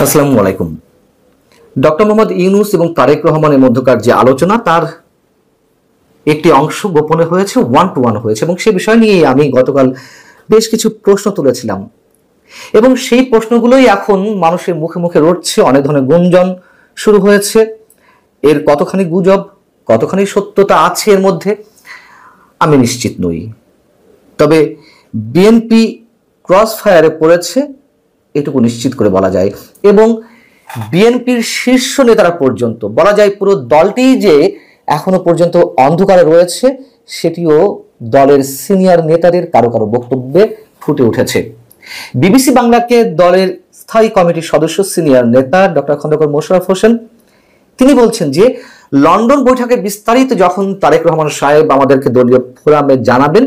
আসসালামু আলাইকুম। ডক্টর মোহাম্মদ ইউনূস এবং তারেক রহমানের মধ্যকার যে আলোচনা তার একটি অংশ গোপনে হয়েছে, 1-to-1 হয়েছে, এবং সে বিষয় নিয়ে আমি গতকাল বেশ কিছু প্রশ্ন তুলেছিলাম এবং সেই প্রশ্নগুলোই এখন মানুষের মুখে মুখে রটছে। অনেক ধরনের গুঞ্জন শুরু হয়েছে। এর কতখানি গুজব, কতখানি সত্যতা আছে এর মধ্যে আমি নিশ্চিত নই। তবে বিএনপি ক্রস ফায়ারে পড়েছে এটুকু নিশ্চিত করে বলা যায়, এবং বিএনপির শীর্ষ নেতারা পর্যন্ত বলা যায় পুরো দলটি যে এখনো পর্যন্ত অন্ধকারে রয়েছে সেটিও দলের সিনিয়র নেতাদের কারো কারো বক্তব্যে ফুটে উঠেছে। বিবিসি বাংলাকে দলের স্থায়ী কমিটির সদস্য সিনিয়র নেতা ডক্টর খন্দকার মোশাররফ হোসেন তিনি বলছেন যে লন্ডন বৈঠকের বিস্তারিত যখন তারেক রহমান সাহেব আমাদেরকে দলীয় ফোরামে জানাবেন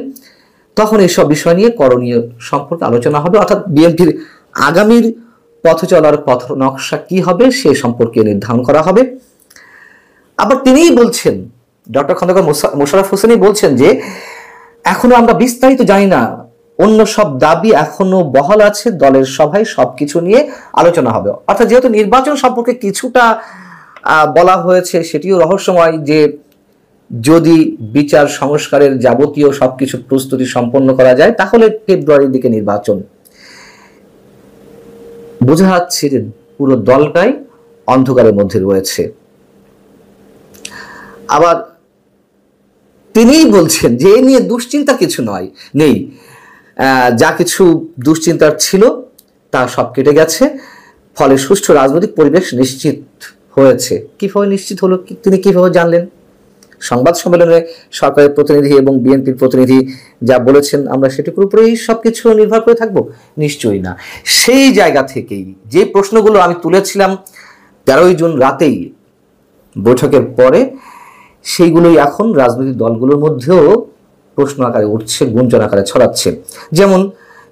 তখন এসব বিষয় নিয়ে করণীয় সম্পর্কে আলোচনা হবে, অর্থাৎ বিএনপির আগামীর পথ চলার পথ নকশা কি হবে সে সম্পর্কে নির্ধারণ করা হবে। আবার তিনিই বলছেন, ডক্টর খন্দকার মোশাররফ হোসেনই বলছেন যে এখনো আমরা বিস্তারিত জানি না, অন্য সব দাবি এখনো বহাল আছে, দলের সভায় সবকিছু নিয়ে আলোচনা হবে। অর্থাৎ যেহেতু নির্বাচন সম্পর্কে কিছুটা বলা হয়েছে সেটিও রহস্যময়, যে যদি বিচার সংস্কারের যাবতীয় সবকিছু প্রস্তুতি সম্পন্ন করা যায় তাহলে ফেব্রুয়ারির দিকে নির্বাচন। বোঝা যাচ্ছে যে পুরো দলটাই অন্ধকারের মধ্যে রয়েছে। আবার তিনিই বলছেন যে এ নিয়ে দুশ্চিন্তা কিছু নেই, যা কিছু দুশ্চিন্তার ছিল তা সব কেটে গেছে, ফলে সুষ্ঠু রাজনৈতিক পরিবেশ নিশ্চিত হয়েছে। কিভাবে নিশ্চিত হলো, তিনি কিভাবে জানলেন? সংবাদ সম্মেলনে সরকারের প্রতিনিধি এবং বিএনপির প্রতিনিধি যা বলেছেন আমরা সেটুকুর উপরেই সবকিছু নির্ভর করে থাকবো? নিশ্চয়ই না। সেই জায়গা থেকেই যে প্রশ্নগুলো আমি তুলেছিলাম 13ই জুন রাতেই বৈঠকের পরে, সেইগুলোই এখন রাজনৈতিক দলগুলোর মধ্যেও প্রশ্ন আকারে উঠছে, গুঞ্জন আকারে ছড়াচ্ছে। যেমন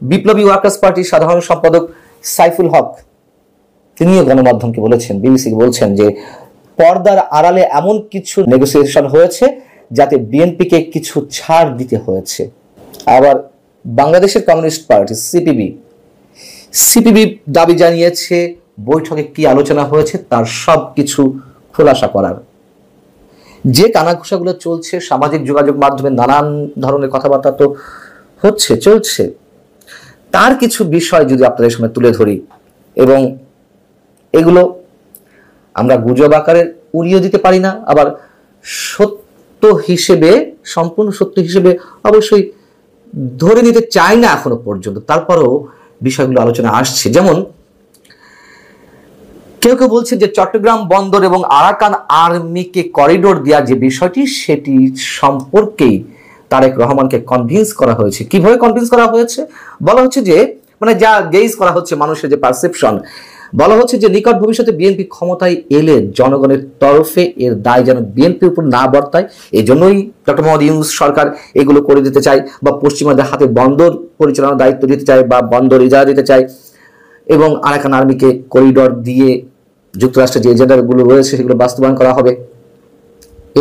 বিপ্লবী ওয়ার্কার্স পার্টির সাধারণ সম্পাদক সাইফুল হক তিনি গণমাধ্যমকে বলেছেন, বিবিসিকে বলছেন যে পর্দার আড়ালে এমন কিছু নেগোসিয়েশন হয়েছে যাতে বিএনপিকে কিছু ছাড় দিতে হয়েছে। আবার বাংলাদেশের কমিউনিস্ট পার্টি সিপিবি দাবি জানিয়েছে বৈঠকে কি আলোচনা হয়েছে তার সব কিছু খোলাসা করার। যে কানাঘুষাগুলো চলছে সামাজিক যোগাযোগ মাধ্যমে নানান ধরনের কথাবার্তা তো চলছে, তার কিছু বিষয় যদি আপনাদের সামনে তুলে ধরি, এবং এগুলো আমরা গুজব আকারে উড়িয়ে দিতে পারি না, আবার সত্য হিসেবে, সম্পূর্ণ সত্য হিসেবে অবশ্যই ধরে নিতে চাই না এখনো পর্যন্ত, তারপরেও বিষয়গুলো আলোচনা আসছে। যেমন কেউ কেউ বলছে যে চট্টগ্রাম বন্দর এবং আরাকান আর্মিকে করিডোর দেওয়ার যে বিষয়টি সেটি সম্পর্কেই তারেক রহমানকে কনভিন্স করা হয়েছে। কিভাবে কনভিন্স করা হয়েছে? বলা হচ্ছে যে যা গেজ করা হচ্ছে মানুষের যে পারসেপশন, বলা হচ্ছে যে নিকট ভবিষ্যতে বিএনপি ক্ষমতায় এলে জনগণের তরফে এর দায় যেন বিএনপির উপর না বর্তায়, এই জন্যই ডক্টর মোহাম্মদ ইউনূস সরকার এগুলো করে দিতে চায়, বা পশ্চিমাদের হাতে বন্দর পরিচালনার দায়িত্ব দিতে চায় বা বন্দর ইজারা দিতে চায়, এবং আরাকান আর্মিকে করিডোর দিয়ে যুক্তরাষ্ট্রের যে এজেন্ডাগুলো রয়েছে সেগুলো বাস্তবায়ন করা হবে।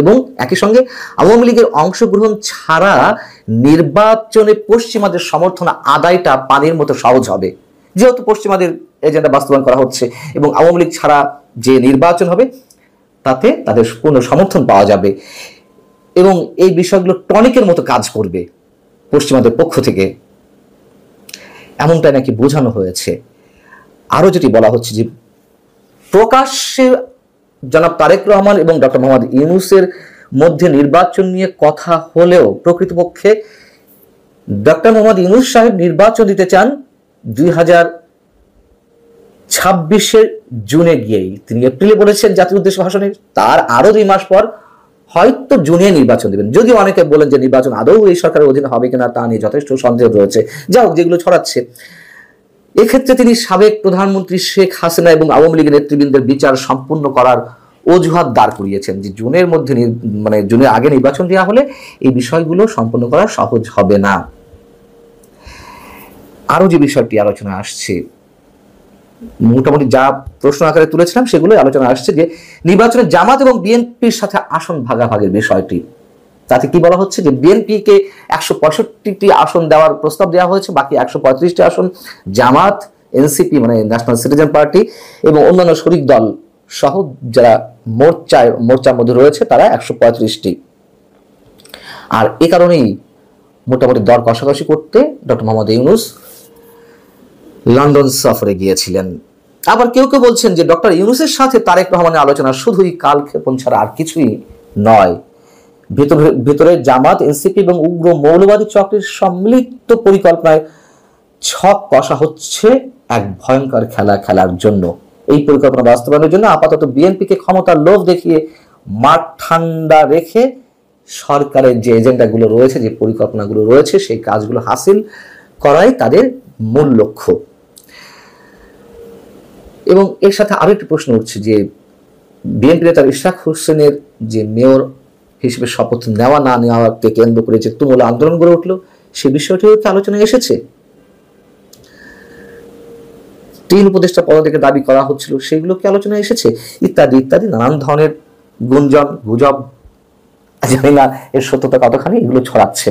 এবং একই সঙ্গে আওয়ামী লীগের অংশগ্রহণ ছাড়া নির্বাচনে পশ্চিমাদের সমর্থন আদায়টা পানির মতো সহজ হবে, যেহেতু পশ্চিমাদের এজেন্ডা বাস্তবায়ন করা হচ্ছে, এবং আওয়ামী লীগ ছাড়া যে নির্বাচন হবে তাতে তাদের পূর্ণ সমর্থন পাওয়া যাবে, এবং এই বিষয়গুলো টনিকের মতো কাজ করবে পশ্চিমাদের পক্ষ থেকে, এমনটাই নাকি বোঝানো হয়েছে। আরো যেটি বলা হচ্ছে যে প্রকাশ্যে জনাব তারেক রহমান এবং ডক্টর মোহাম্মদ ইউনূসের মধ্যে নির্বাচন নিয়ে কথা হলেও প্রকৃতপক্ষে ডক্টর মোহাম্মদ ইউনূস সাহেব নির্বাচন দিতে চান 2026 জুনে গিয়েই। তিনি এপ্রিলে বলেছেন জাতির উদ্দেশ্যে ভাষণে, তার আরো 2 মাস পর হয়তো জুনে নির্বাচন দেবেন। যদিও অনেকে বলেন যে নির্বাচন আদৌ এই সরকারের অধীনে হবে কিনা তা নিয়ে যথেষ্ট সন্দেহ রয়েছে। যাই হোক, যেগুলো ছড়াচ্ছে, এক্ষেত্রে তিনি সাবেক প্রধানমন্ত্রী শেখ হাসিনা এবং আওয়ামী লীগের নেতৃবৃন্দের বিচার সম্পূর্ণ করার অজুহাত দাঁড় করিয়েছেন, যে জুনের মধ্যে জুনের আগে নির্বাচন দেওয়া হলে এই বিষয়গুলো সম্পন্ন করা সহজ হবে না। আরো যে বিষয়টি আলোচনা আসছে, মোটামুটি যা প্রশ্ন আকারে তুলেছিলাম সেগুলোই আলোচনা আসছে, যে নির্বাচনে জামাত এবং বিএনপির সাথে আসন ভাগাভাগির বিষয়টি। তাতে কি বলা হচ্ছে যে বিএনপিকে 165টি আসন দেওয়ার প্রস্তাব দেওয়া হয়েছে, বাকি 135টি আসন জামাত এনসিপি মানে ন্যাশনাল সিটিজেন পার্টি এবং অন্যান্য শরিক দল সহ যারা মোর্চার মধ্যে রয়েছে তারা 135টি। আর এ কারণেই মোটামুটি দর কষাকষি করতে ডক্টর মোহাম্মদ ইউনূস লন্ডন সফরে গিয়েছিলেন। আবার কেউ কেউ বলছেন যে ডক্টর ইউনূসের সাথে তারেক রহমানের আলোচনা শুধুই কালক্ষেপণ ছাড়া আর কিছুই নয়। ভেতরে জামাত, এনসিপি এবং উগ্র মৌলবাদী চক্রের সম্মিলিত পরিকল্পনায় ছক কষা হচ্ছে এক ভয়ঙ্কর খেলা খেলার জন্য। এই পরিকল্পনা বাস্তবায়নের জন্য আপাতত বিএনপিকে ক্ষমতার লোভ দেখিয়ে মাঠ ঠান্ডা রেখে সরকারের যে এজেন্ডাগুলো রয়েছে, যে পরিকল্পনাগুলো রয়েছে, সেই কাজগুলো হাসিল করাই তাদের মূল লক্ষ্য। এবং এর সাথে আরো একটি প্রশ্ন উঠছে যে বিএনপি নেতা ইশরাক হোসেনের যে মেয়র হিসেবে শপথ নেওয়া না নেওয়াকে কেন্দ্র করে যে তুমুল আন্দোলন গড়ে উঠলো, সে বিষয়টিও কি আলোচনায় এসেছে? 3 উপদেষ্টা পদ থেকে দাবি করা হচ্ছিল, সেগুলো কি আলোচনায় এসেছে? ইত্যাদি ইত্যাদি নানান ধরনের গুঞ্জন গুজব, জানি না এর সত্যতা কতখানি, এগুলো ছড়াচ্ছে।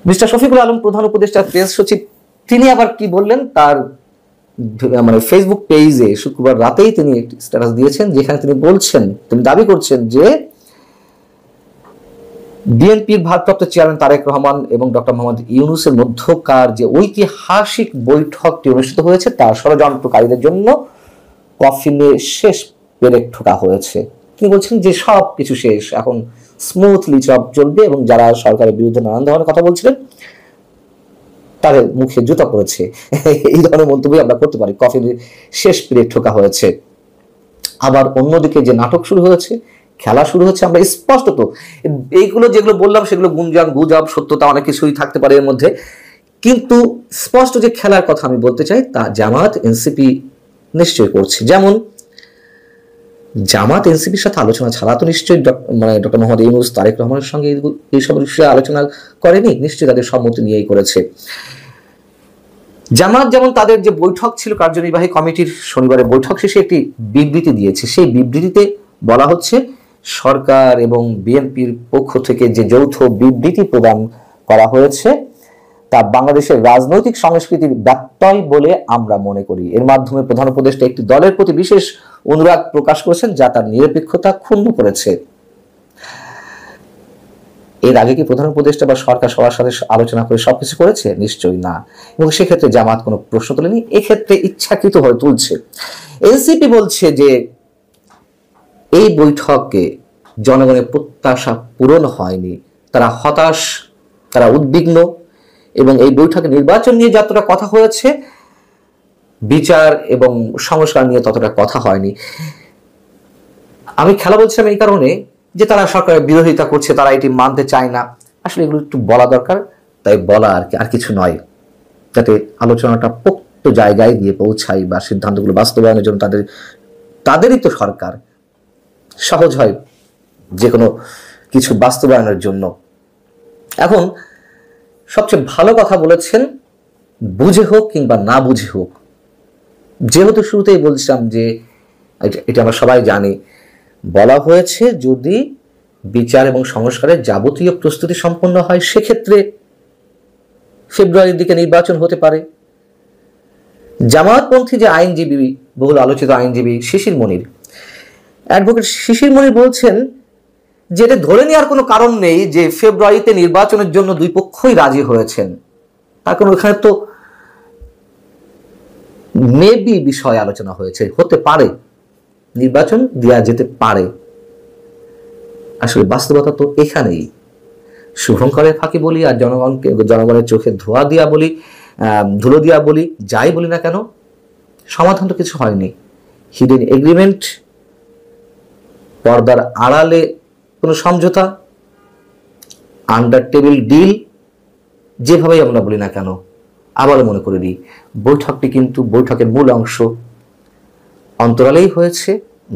মিস্টার শফিকুল আলম প্রধান উপদেষ্টা প্রেস সচিব তিনি আবার কি বললেন, তার মানে ফেসবুক পেজে শুক্রবার রাতেই তিনি একটি স্ট্যাটাস দিয়েছেন, যেখানে তিনি দাবি করছেন যে বিএনপির ভারপ্রাপ্ত চেয়ারম্যান তারেক রহমান এবং ডক্টর মোহাম্মদ ইউনূসের মধ্যকার যে ঐতিহাসিক বৈঠকটি অনুষ্ঠিত হয়েছে তার ষড়যন্ত্রকারীদের জন্য কফিনে শেষ পেরেক ঠোকা হয়েছে। তিনি বলছেন যে সব কিছু শেষ, এখন স্মুথলি চলবে এবং যারা সরকারের বিরুদ্ধে নানান ধরনের কথা বলছিলেন তাদের মুখে জুতা পড়েছে, এই ধরনের মন্তব্য আমরা করতে পারি। কফিনে শেষ পেরেক ঠোকা হয়েছে। আবার অন্যদিকে যে নাটক শুরু হয়েছে, খেলা শুরু হচ্ছে, আমরা স্পষ্টত এইগুলো যেগুলো বললাম সেগুলো গুঞ্জন গুজব, সত্যতা অনেক কিছুই থাকতে পারে এর মধ্যে, কিন্তু স্পষ্ট যে খেলার কথা আমি বলতে চাই তা জামাত এনসিপি নিশ্চয়ই করছে। যেমন জামাত এনসিপির সাথে আলোচনা ছাড়া তো নিশ্চয়ই মানে ডক্টর মোহাম্মদ ইউনূস তারেক রহমানের সঙ্গে এইসব বিষয়ে আলোচনা করেনি, নিশ্চয়ই তাদের সম্মতি নিয়েই করেছে। জামাত যেমন তাদের যে বৈঠক ছিল কার্যনির্বাহী কমিটির শনিবারের বৈঠক শেষে একটি বিবৃতি দিয়েছে, সেই বিবৃতিতে বলা হচ্ছে সরকার এবং বিএনপির পক্ষ থেকে যে যৌথ বিবৃতি প্রদান করা হয়েছে তা বাংলাদেশের রাজনৈতিক সংস্কৃতির ব্যত্যয় বলে আমরা মনে করি। এর মাধ্যমে প্রধান উপদেষ্টা একটি দলের প্রতি বিশেষ অনুরাগ প্রকাশ করেছেন যা তার নিরপেক্ষতা ক্ষুণ্ণ করেছে। এর আগে কি প্রধান উপদেষ্টা বা সরকার সবার সাথে আলোচনা করে সবকিছু করেছে? নিশ্চয়ই না, এবং সেক্ষেত্রে জামাত কোনো প্রশ্ন তোলেনি, এক্ষেত্রে ইচ্ছাকৃতভাবে তুলছে। এনসিপি বলছে যে এই বৈঠকে জনগণের প্রত্যাশা পূরণ হয়নি, তারা হতাশ, তারা উদ্বিগ্ন, এবং এই বৈঠকে নির্বাচন নিয়ে যতটা কথা হয়েছে বিচার এবং সংস্কার নিয়ে ততটা কথা হয়নি। আমি খেলা বলছিলাম এই কারণে যে তারা সরকারের বিরোধিতা করছে, তারা এটি মানতে চায় না। আসলে এগুলো একটু বলা দরকার, তাই বলা আর কিছু নয়, যাতে আলোচনাটা পোক্ত জায়গায় গিয়ে পৌঁছায় বা সিদ্ধান্তগুলো বাস্তবায়নের জন্য তাদেরই তো সরকার, সহজ হয় যে কোনো কিছু বাস্তবায়নের জন্য। এখন সবচেয়ে ভালো কথা বলেছেন, বুঝে হোক কিংবা না বুঝে হোক, যেহেতু শুরুতেই বলছিলাম যে এটা আমরা সবাই জানি, বলা হয়েছে যদি বিচার এবং সংস্কারের যাবতীয় প্রস্তুতি সম্পন্ন হয় সেক্ষেত্রে ফেব্রুয়ারির দিকে নির্বাচন হতে পারে। জামায়াতপন্থী যে আইনজীবী, বহুল আলোচিত আইনজীবী শিশির মনির, অ্যাডভোকেট শিশির মনির বলছেন যে এটা ধরে নেওয়ার কোনো কারণ নেই যে ফেব্রুয়ারিতে নির্বাচনের জন্য দুই পক্ষই রাজি হয়েছেন, তার কারণ ওখানে তো মেবি বিষয় আলোচনা হয়েছে, হতে পারে নির্বাচন দেওয়া যেতে পারে। আসলে বাস্তবতা তো এখানেই। শুভঙ্করের ফাঁকি বলি আর জনগণের চোখে ধোঁয়া দিয়া বলি, ধুলো দিয়া বলি, যাই বলি না কেন, সমাধান তো কিছু হয়নি। হিডেন এগ্রিমেন্ট, পর্দার আড়ালে কোনো সমঝোতা, আন্ডার টেবিল ডিল, যেভাবেই আমরা বলি না কেন, আবারও মনে করে দিই বৈঠকটি কিন্তু বৈঠকের মূল অংশ অন্তরালেই হয়েছে,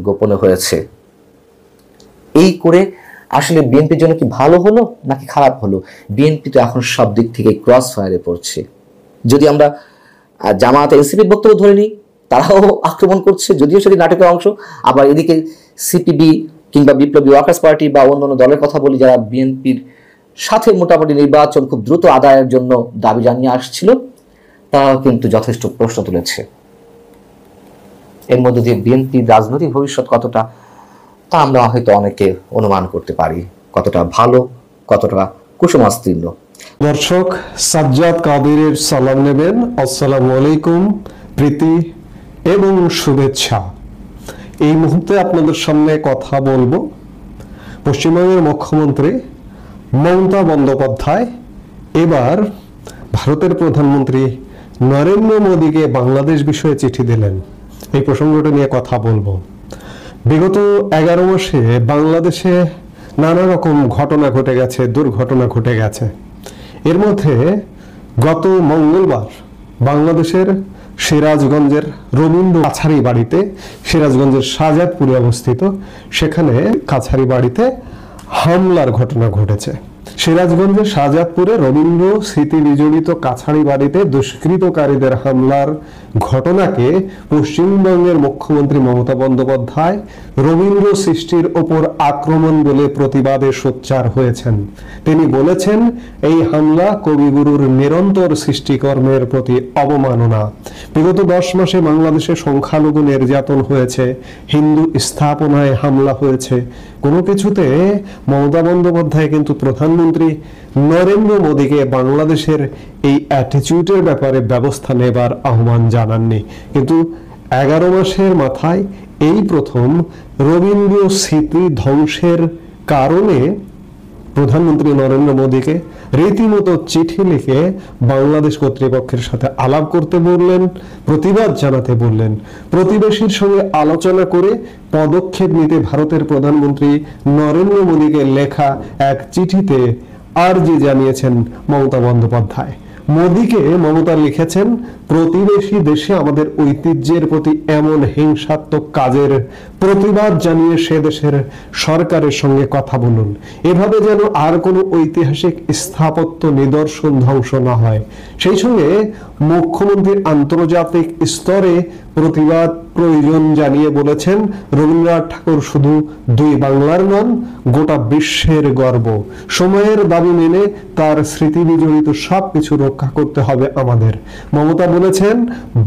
গোপনে হয়েছে। এই করে আসলে বিএনপির জন্য কি ভালো হলো নাকি খারাপ হলো? বিএনপি তো এখন সব দিক থেকে ক্রস ফায়ারে পড়ছে। যদি আমরা জামায়াত এনসিপির বক্তব্য ধরে নিই, তারাও আক্রমণ করছে, যদিও সেটি নাটকের অংশ। আবার এদিকে সিপিবি কিংবা বিপ্লবী ওয়ার্কার্স পার্টি বা অন্যান্য দলের কথা বলি, যারা বিএনপির সাথে মোটামুটি নির্বাচন খুব দ্রুত আদায়ের জন্য দাবি জানিয়ে আসছিল, তারাও কিন্তু যথেষ্ট প্রশ্ন তুলেছে। এর মধ্যে দিয়ে বিএনপির রাজনৈতিক ভবিষ্যৎ কতটা, তা আমরা হয়তো অনেকে অনুমান করতে পারি, কতটা ভালো, কতটা কুসুমাস্তীর্ণ। দর্শক, সাজ্জাদ কাদেরের সালাম নেবেন। আসসালামু আলাইকুম, প্রীতি এবং শুভেচ্ছা। এই মুহূর্তে আপনাদের সামনে কথা বলবো পশ্চিমবঙ্গের মুখ্যমন্ত্রী মমতা বন্দ্যোপাধ্যায় এবার ভারতের প্রধানমন্ত্রী নরেন্দ্র মোদীকে বাংলাদেশ বিষয়ে চিঠি দিলেন। এই প্রসঙ্গটা নিয়ে কথা বলবো। বিগত 11 মাসে বাংলাদেশে নানা রকম ঘটনা ঘটে গেছে, দুর্ঘটনা ঘটে গেছে। এর মধ্যে গত মঙ্গলবার বাংলাদেশের সিরাজগঞ্জের রবীন্দ্র কাছারি বাড়িতে, সিরাজগঞ্জের শাহজাদপুরে অবস্থিত, সেখানে কাছারি বাড়িতে হামলার ঘটনা ঘটেছে। সিরাজগঞ্জের শাহজাদপুরে রবীন্দ্র স্মৃতি বিজড়িত কাছারি বাড়িতে দুষ্কৃতকারীদের হামলার ঘটনাকে পশ্চিমবঙ্গের মুখ্যমন্ত্রী মমতা বন্দ্যোপাধ্যায় রবীন্দ্র সৃষ্টির ওপর আক্রমণ বলে প্রতিবাদে সোচ্চার হয়েছেন। তিনি বলেছেন, এই হামলা কবিগুরুর নিরন্তর সৃষ্টিকর্মের প্রতি অবমাননা। বিগত 10 মাসে বাংলাদেশে সংখ্যালঘু নির্যাতন হয়েছে, হিন্দু স্থাপনায় হামলা হয়েছে। কোনো কিছুতে মমতা বন্দ্যোপাধ্যায় কিন্তু প্রধানমন্ত্রী নরেন্দ্র মোদীকে বাংলাদেশের এই অ্যাটিটিউডের ব্যাপারে ব্যবস্থা নেবার আহ্বান জানাননি। কিন্তু 11 মাসের মাথায় এই প্রথম রবীন্দ্র স্মৃতি ধ্বংসের কারণে প্রধানমন্ত্রী নরেন্দ্র মোদীকে রীতিমতো চিঠি লিখে বাংলাদেশ কর্তৃপক্ষের সাথে আলাপ করতে বললেন, প্রতিবাদ জানাতে বললেন। প্রতিবেশীর সঙ্গে আলোচনা করে পদক্ষেপ নিতে ভারতের প্রধানমন্ত্রী নরেন্দ্র মোদীকে লেখা এক চিঠিতে আর্জি জানিয়েছেন মমতা বন্দ্যোপাধ্যায়। মোদীকে মমতা লিখেছেন, প্রতিবেশী দেশে আমাদের ঐতিহ্যের প্রতি এমন হিংসাত্মক কাজের প্রতিবাদ জানিয়ে সে দেশের সরকারের সঙ্গে কথা বলুন। এভাবে যেন আর কোনো ঐতিহাসিক স্থাপত্য নিদর্শন ধ্বংস না হয়। সেই সঙ্গে মুখ্যমন্ত্রী আন্তর্জাতিক স্তরে প্রতিবাদ প্রয়োজন জানিয়ে বলেছেন, রবীন্দ্রনাথ ঠাকুর শুধু 2 বাংলার নন, গোটা বিশ্বের গর্ব। সময়ের দাবি মেনে তার স্মৃতি বিজড়িত সবকিছু রক্ষা করতে হবে আমাদের। মমতা বলেছেন,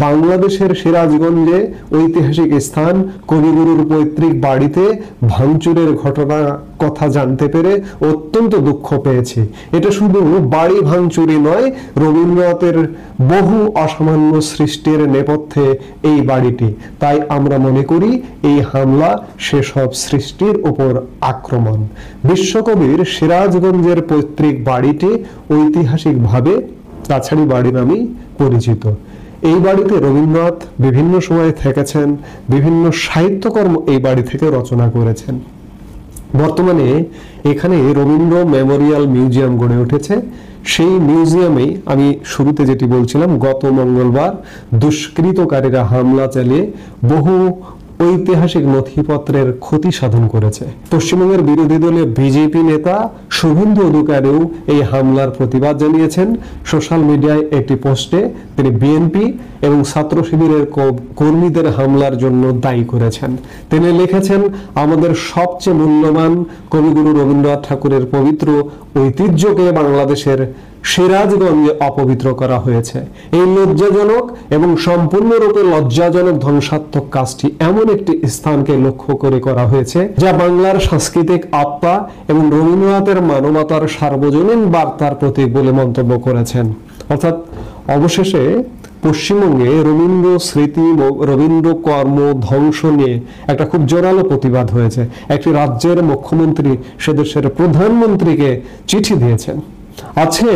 বাংলাদেশের সিরাজগঞ্জে ঐতিহাসিক স্থান কবিগুরুর পৈতৃক বাড়িতে ভাঙচুরের ঘটনা কথা জানতে পেরে অত্যন্ত দুঃখ পেয়েছি। এটা শুধু বাড়ি ভাঙচুরি নয়, রবীন্দ্রনাথের বহু অসামান্য সৃষ্টির নেপথ্যে এই বাড়িটি। তাই আমরা মনে করি এই হামলা সেসব সৃষ্টির উপর আক্রমণ। বিশ্বকবির সিরাজগঞ্জের পৈতৃক বাড়িটি ঐতিহাসিকভাবে কাছারি বাড়ি নামে পরিচিত। এই বাড়িতে রবীন্দ্রনাথ বিভিন্ন সময়ে থেকেছেন, বিভিন্ন সাহিত্যকর্ম এই বাড়ি থেকে রচনা করেছেন। বর্তমানে এখানে রবীন্দ্র মেমোরিয়াল মিউজিয়াম গড়ে উঠেছে। সেই মিউজিয়ামে আমি শুরুতে যেটি বলছিলাম, গত মঙ্গলবার দুষ্কৃতকারীরা হামলা চালিয়ে বহু ঐতিহাসিক নথিপত্রের ক্ষতি সাধন করেছে। পশ্চিমবঙ্গের বিরোধী দলীয় বিজেপি নেতা শুভেন্দু অধিকারীও এই হামলার প্রতিবাদ জানিয়েছেন। সোশ্যাল মিডিয়ায় একটি পোস্টে তিনি বিএনপি এবং ছাত্র শিবিরের কর্মীদের হামলার জন্য দায়ী করেছেন। তিনি লিখেছেন, আমাদের সবচেয়ে মূল্যবান কবিগুরু রবীন্দ্রনাথ ঠাকুরের পবিত্র ঐতিহ্যকে বাংলাদেশের সিরাজগঞ্জে অপবিত্র করা হয়েছে। এই লজ্জাজনক এবং সম্পূর্ণরূপে লজ্জাজনক ধ্বংসাত্মক কাজটি এমন একটি স্থানকে লক্ষ্য করে করা হয়েছে যা বাংলার সাংস্কৃতিক আত্মা এবং রবীন্দ্রনাথের মানবতার সার্বজনীন বার্তার প্রতীক বলে মন্তব্য করেছেন। অর্থাৎ অবশেষে পশ্চিমবঙ্গে রবীন্দ্র স্মৃতি, রবীন্দ্র কর্ম ধ্বংস নিয়ে একটা খুব জোরালো প্রতিবাদ হয়েছে। একটি রাজ্যের মুখ্যমন্ত্রী সে দেশের প্রধানমন্ত্রীকে চিঠি দিয়েছেন। আজকে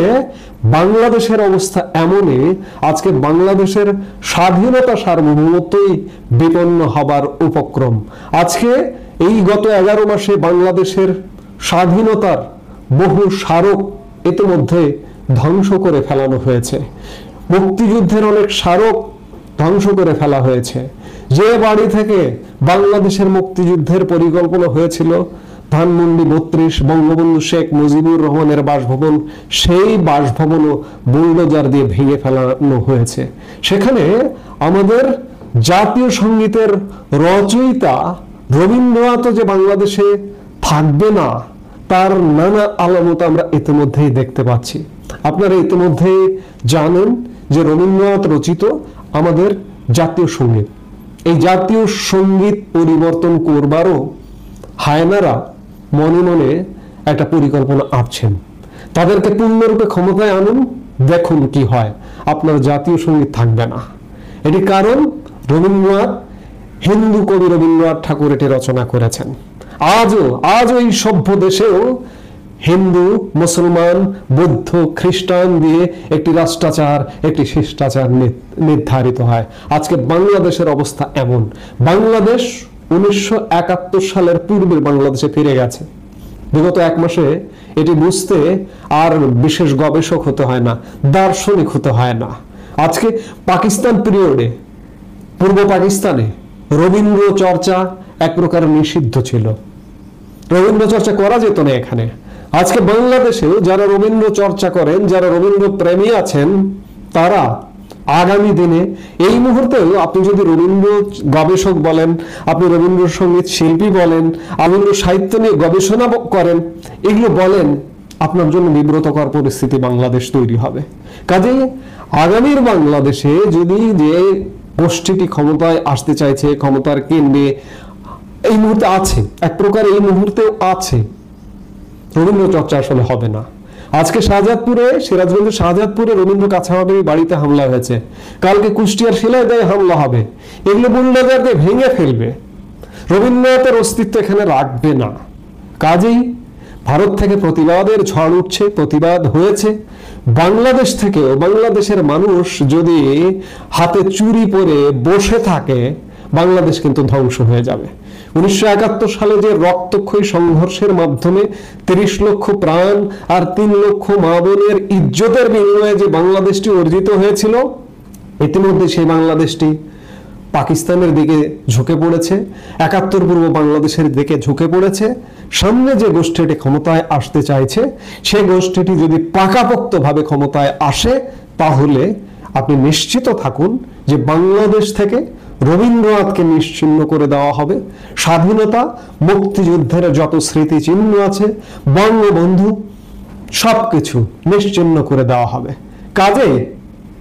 বাংলাদেশের অবস্থা এমনই, আজকে বাংলাদেশের স্বাধীনতা সার্বভৌমত্বই বিপন্ন হবার উপক্রম। আজকে এই গত 11 মাসে বাংলাদেশের স্বাধীনতার বহু স্মারক ইতিমধ্যে ধ্বংস করে ফেলানো হয়েছে। মুক্তিযুদ্ধের অনেক স্মারক ধ্বংস করে ফেলা হয়েছে। যে বাড়ি থেকে বাংলাদেশের মুক্তিযুদ্ধের পরিকল্পনা হয়েছিল, ধানমন্ডি 32 বঙ্গবন্ধু শেখ মুজিবুর রহমানের বাসভবন, সেই বাসভবনও বুলডোজার দিয়ে ভেঙে ফেলানো হয়েছে। সেখানে আমাদের জাতীয় সঙ্গীতের রচয়িতা রবীন্দ্রনাথ যে বাংলাদেশে থাকবে না, তার নানা আলামত আমরা ইতিমধ্যেই দেখতে পাচ্ছি। আপনারা ইতিমধ্যে জানেন যে রবীন্দ্রনাথ রচিত আমাদের জাতীয় সঙ্গীত, এই জাতীয় সঙ্গীত পরিবর্তন করবারও হায়নারা মনে মনে একটা পরিকল্পনা আঁটছেন। তাদেরকে পূর্ণরূপে ক্ষমতায় আনুন, দেখুন কি হয়, আপনার জাতীয় সঙ্গীত থাকবে না। এটি কারণ রবীন্দ্রনাথ, হিন্দু কবি রবীন্দ্রনাথ ঠাকুর এটি রচনা করেছেন। আজও এই সভ্য দেশেও হিন্দু, মুসলমান, বৌদ্ধ, খ্রিস্টান দিয়ে একটি রাষ্ট্রাচার, একটি শিষ্টাচার নির্ধারিত হয়। আজকে বাংলাদেশের অবস্থা এমন। বাংলাদেশ 1971 সালের পূর্বের বাংলাদেশে ফিরে গেছে। বিগত 1 মাসে এটি বুঝতে আর বিশেষ গবেষক হতে হয় না, দার্শনিক হতে হয় না। আজকে পাকিস্তান পিরিয়ডে, পূর্ব পাকিস্তানে রবীন্দ্র চর্চা এক প্রকার নিষিদ্ধ ছিল, রবীন্দ্র চর্চা করা যেত না এখানে। আজকে বাংলাদেশেও যারা রবীন্দ্র চর্চা করেন, যারা রবীন্দ্র প্রেমী আছেন, তারা আগামী দিনে, এই মুহূর্তেও আপনি যদি রবীন্দ্র গবেষক বলেন, আপনি রবীন্দ্রসঙ্গীত শিল্পী বলেন, রবীন্দ্র সাহিত্য নিয়ে গবেষণা করেন, এগুলো বলেন, আপনার জন্য বিব্রতকর পরিস্থিতি বাংলাদেশ তৈরি হবে। কাজেই আগামীর বাংলাদেশে যদি যে গোষ্ঠীটি ক্ষমতায় আসতে চাইছে, ক্ষমতার কেন্দ্রে এই মুহূর্তে আছে, এক প্রকার এই মুহূর্তেও আছে, রবীন্দ্র চর্চা আসলে হবে না। আজকে শাহজাদপুরে, সিরাজগঞ্জের শাহজাদপুরে রবীন্দ্র কাছাবাড়ির বাড়িতে হামলা হয়েছে, কালকে কুষ্টিয়ার শিলাইদহে হামলা হবে। এগুলো বুলডোজারকে ভেঙে ফেলবে, রবীন্দ্রনাথের অস্তিত্ব এখানে রাখবে না। কাজেই ভারত থেকে প্রতিবাদের ঝড় উঠছে, প্রতিবাদ হয়েছে। বাংলাদেশ থেকেও, বাংলাদেশের মানুষ যদি হাতে চুরি পরে বসে থাকে, বাংলাদেশ কিন্তু ধ্বংস হয়ে যাবে। 1971 সালে যে রক্তক্ষয়ী সংঘর্ষের মাধ্যমে 30 লক্ষ প্রাণ আর 3 লক্ষ মা বোনের ইজ্জতের বিনিময়ে যে বাংলাদেশটি অর্জিত হয়েছিল, ইতিমধ্যে সেই বাংলাদেশটি পাকিস্তানের দিকে ঝুঁকে পড়েছে, 71 পূর্ব বাংলাদেশের দিকে ঝুঁকে পড়েছে। সামনে যে গোষ্ঠীটি ক্ষমতায় আসতে চাইছে, সেই গোষ্ঠীটি যদি পাকাপোক্তভাবে ক্ষমতায় আসে, তাহলে আপনি নিশ্চিত থাকুন যে বাংলাদেশ থেকে রবীন্দ্রনাথকে নিশ্চিহ্ন করে দেওয়া হবে। স্বাধীনতা, মুক্তিযুদ্ধের যত স্মৃতিচিহ্ন আছে, বঙ্গবন্ধু, সবকিছু নিশ্চিহ্ন করে দেওয়া হবে। কাজে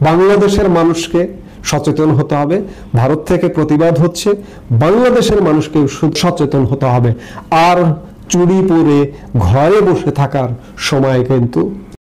বাংলাদেশের মানুষকে সচেতন হতে হবে। ভারত থেকে প্রতিবাদ হচ্ছে, বাংলাদেশের মানুষকে সচেতন হতে হবে। আর চুরি পরে ঘরে বসে থাকার সময় কিন্তু